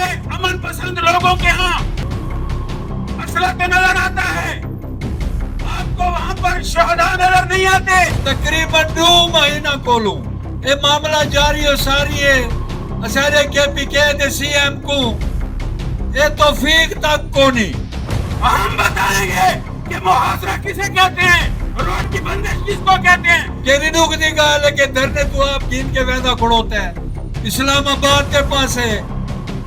پہلے امن پسند لوگوں کے ہاں اسلحہ تو نظر آتا ہے، آپ کو وہاں پر شہداء نظر نہیں آتے۔ تقریباً 2 مہینہ کولوں یہ معاملہ جاری و ساری ہے۔ اسارے کے پی کے دے سی ایم کو یہ توفیق تک کو نہیں۔ ہم بتائیں گے کہ محاصرہ کسے کہتے ہیں، روڈ کی بندش کس کو کہتے ہیں۔ کہ ردوک دی گال ہے کہ دھرنے تو آپ گین کے ویدہ کھڑوتے ہیں اسلام آباد کے پاس ہے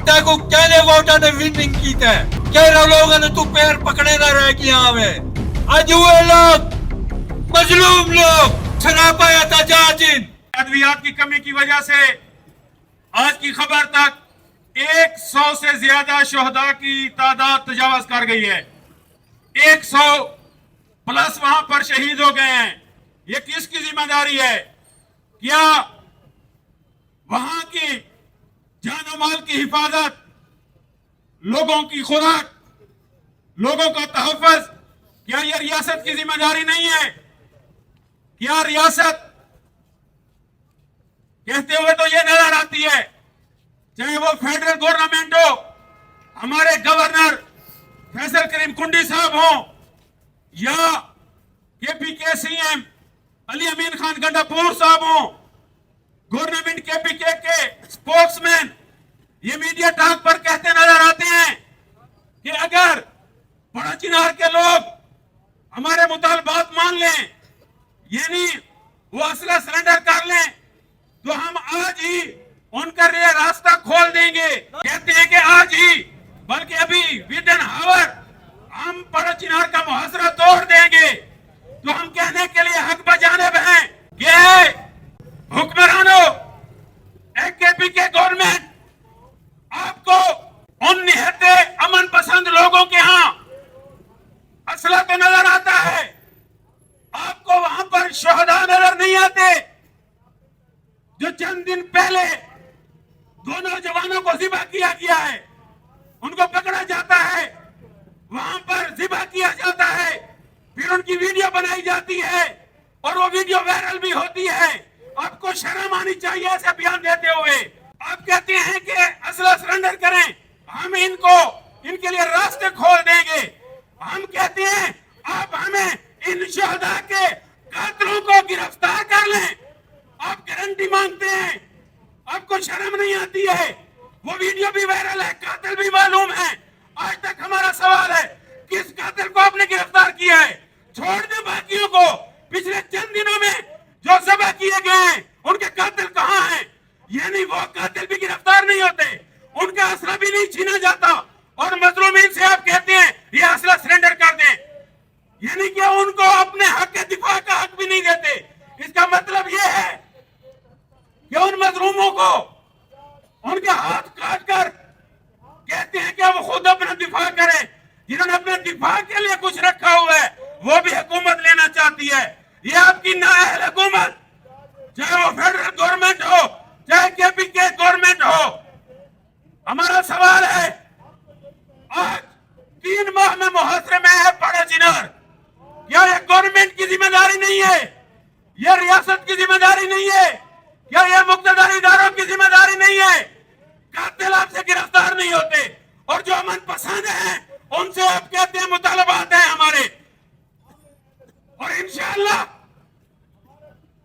تاکو کہنے ووٹا نے وننگ کیتا ہے، کہنے لوگوں نے تو پیر پکڑے نہ رہ کیا ہمیں۔ آج ہوئے لوگ مظلوم لوگ سراپا احتجاجین ادویات کی کمی کی وجہ سے آج کی خبر تک 100 سے زیادہ شہداء کی تعداد تجاوز کر گئی ہے، 100 پلس وہاں پر شہید ہو گئے ہیں۔ یہ کس کی ذمہ داری ہے؟ کیا وہاں کی جان و مال کی حفاظت، لوگوں کی خوراک، لوگوں کا تحفظ، کیا یہ ریاست کی ذمہ داری نہیں ہے؟ کیا ریاست کہتے ہوئے تو یہ نظر آتی ہے، چاہے وہ فیڈرل گورنمنٹ ہو، ہمارے گورنر فیصل کریم کنڈی صاحب ہوں، یا کے پی کے سی ایم علی امین خان گنڈا پور صاحب ہوں، گورنمنٹ کے پی کے سپوکس مین یہ میڈیا ٹاک پر کہتے نظر آتے ہیں کہ اگر بڑا چنار کے لوگ ہمارے مطالبات مان لیں، یعنی وہ اسلحہ سرنڈر کر لیں، تو ہم آج ہی ان کا راستہ کھول دیں گے۔ کہتے ہیں کہ آج ہی بلکہ ابھی ودن ہاور ہم بڑا چنار کا محاصرہ توڑ دیں گے۔ تو ہم کہنے کے لیے حق بجانب ہیں کہ حکمرانوں، کے پی کے گورنمنٹ، آپ کو ان نہایت امن پسند لوگوں کے ہاں اسلحہ تو نظر آتا ہے، آپ کو وہاں پر شہداء نظر نہیں آتے۔ جو چند دن پہلے 2 نوجوانوں کو ذبح کیا گیا ہے، ان کو پکڑا جاتا ہے، وہاں پر ذبح کیا جاتا ہے، پھر ان کی ویڈیو بنائی جاتی ہے اور وہ ویڈیو وائرل بھی ہوتی ہے۔ آپ کو شرم آنی چاہیے ایسا بیان دیتے ہوئے۔ آپ کہتے ہیں کہ اسلحہ سرنڈر کریں، ہم ان کے لیے راستے کھول دیں گے۔ ہم کہتے ہیں آپ ہمیں ان شہداء کے قاتلوں کو گرفتار کر لیں۔ آپ گارنٹی مانگتے ہیں، آپ کو شرم نہیں آتی ہے؟ وہ ویڈیو بھی وائرل ہے، قاتل بھی معلوم ہے۔ آج تک ہمارا سوال ہے کس قاتل کو آپ نے گرفتار کیا ہے؟ چھوڑ دیں باقیوں کو۔ پچھلے چند دنوں میں جو ذبح کیے گئے ہیں ان کے قاتل کہاں ہیں؟ یعنی وہ قاتل بھی گرفتار نہیں ہوتے، ان کا اسلحہ بھی نہیں چھینا جاتا، اور مظلومین سے آپ کہتے ہیں یہ اسلحہ سرنڈر کر دیں، یعنی کہ ان کو اپنے حق کے دفاع کا حق بھی نہیں دیتے۔ اس کا مطلب یہ ہے کہ ان مظلوموں کو ان کے ہاتھ کاٹ کر کہتے ہیں کہ وہ خود اپنا دفاع کریں۔ جنہوں نے اپنے دفاع کے لیے کچھ رکھا ہوا ہے وہ بھی حکومت لینا چاہتی ہے۔ یہ آپ کی نااہل حکومت، چاہے وہ فیڈرل گورنمنٹ ہو چاہے کے پی کے گورنمنٹ ہو۔ ہمارا سوال ہے، آج 3 ماہ میں محاصرے میں ہے بڑا چنار، کیا یہ گورنمنٹ کی ذمہ داری نہیں ہے؟ یہ ریاست کی ذمہ داری نہیں ہے؟ کیا یہ مقتدر اداروں کی ذمہ داری نہیں ہے؟ قاتل آپ سے گرفتار نہیں ہوتے، اور جو امن پسند ہیں ان سے آپ کہتے ہیں مطالبات ہیں ہمارے، اور انشاءاللہ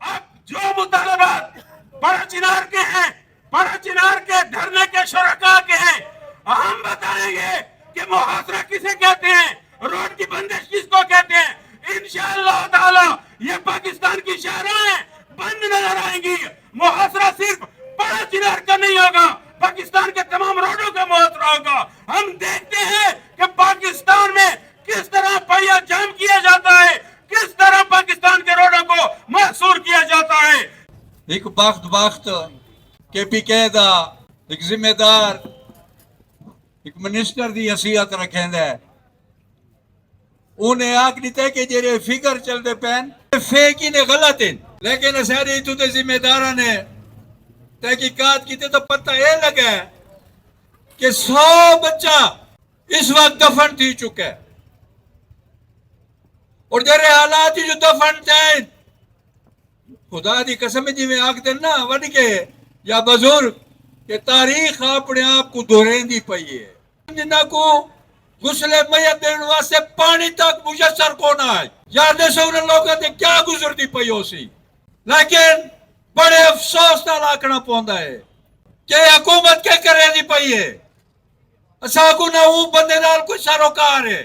آپ جو مطالبات بڑا چنار کے ہیں، بڑا چنار کے دھرنے کے شرکاء کے ہیں، ہم بتائیں گے کہ محاصرہ کسے کہتے ہیں، روڈ کی بندش کس کو کہتے ہیں۔ انشاءاللہ تعالی یہ پاکستان کی شاہراہیں بند نظر آئیں گی۔ محاصرہ صرف بڑا چنار کا نہیں ہوگا، پاکستان کے تمام روڈوں کا محاصرہ ہوگا۔ ہم دیکھتے ہیں کہ پاکستان میں کس طرح پہیہ جام کیا جاتا ہے، کس طرح پاکستان کے روڈوں کو محصور کیا جاتا ہے۔ ایک باخت کے پی کے دا ایک ذمہ دار ایک منسٹر دی حیثیت رکھیں دے، انہیں آگ دیتے کہ جیرے فکر چل دے پین فیک ہی نے غلط ہیں، لیکن سارے تو دے ذمہ دارہ نے تحقیقات کی تو پتہ یہ لگا ہے کہ 100 بچہ اس وقت دفن تھی چکا ہے، اور جرے حالات جو دفن جائیں خدا دی قسم جی میں آگ دینا وڈ کے یا بزرگ کہ تاریخ اپنے آپ کو دہرائندی پئی ہے جنہاں کو غسل میت دین واسطے پانی تک میسر کون ہے یار دیسو انہوں لوگوں نے کیا گزرتی پئی ہو سی لیکن بڑے افسوس نال آکھنا پوندا ہے کہ حکومت کے کرے دی پئی ہے اساں کو نہ وہ بندے نال کوئی سروکار ہے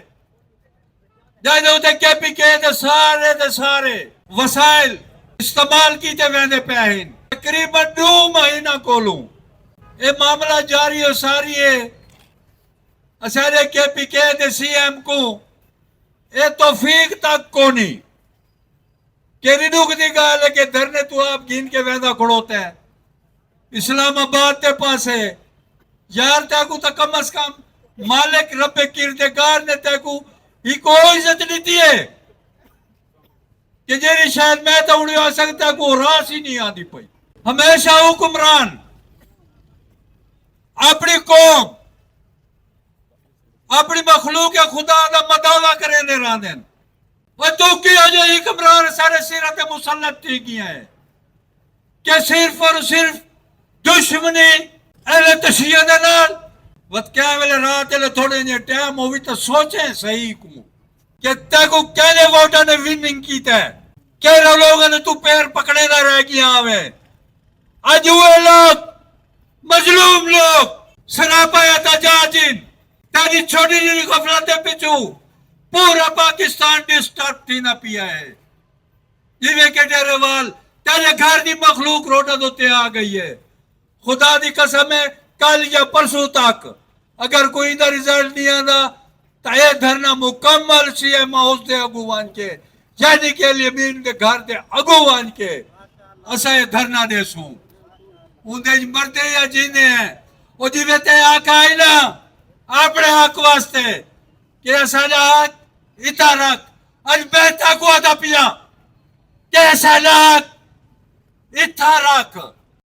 جائے ہوتے کے پی کے دے سارے وسائل استعمال کیتے ویندے پے ہیں تقریباً 2 مہینہ کولوں یہ معاملہ جاری و ساری ہے اسارے کے پی کے دے سی ایم کو یہ توفیق تک کونی کہ ردوک دی گال ہے کہ دھرنے تو آپ گین کے ویندہ کھڑوتے ہیں اسلام آباد تے پاس ہے یار تاکو تا کم از کم مالک رب کردگار نے تاکو ہی کوئی عزت دیتی ہے کہ جیری شاید میں تا انہیں آ سکتا کو راس ہی نہیں آدھی پئی ہمیشہ حکمران اپنی قوم اپنی مخلوق خدا دا مدعوہ کرے دے رہا دیں وہ تو کی ہو جو حکمران سارے سیرت مسلط تھی گیا ہے کہ صرف اور صرف دشمنی اہل تشیعہ دے نال وقت کیا ویلے رات لے تھوڑے نے ٹائم ہوئی تو سوچیں صحیح کو کہ تے کو کہنے ووٹا نے وننگ کیتا ہے کہنے لوگوں نے تو پیر پکڑے نہ رہ گیا ہمیں آج ہوئے لوگ مظلوم لوگ سراپا احتجاجین تیری چھوٹی جی غفلتیں پچھو پورا پاکستان ڈسٹرب تھی نہ پیا ہے یہ کہ ڈیرے وال تیرے گھر دی مخلوق روٹا دوتے آ گئی ہے خدا دی قسم ہے کل یا پرسوں تک اگر کوئی دا رزلٹ نہیں آنا تو یہ دھرنا مکمل سی ایم ہاؤس دے اگوان کے یعنی کہ الیمین دے گھر دے اگوان کے اسا یہ دھرنا دے سوں ان دے مرتے یا جینے ہیں وہ دیوتے آقا ہی نا اپنے حق واسطے کہ ایسا حق اتا رکھ آج بہتا کو آدھا پیا کہ ایسا حق اتا رکھ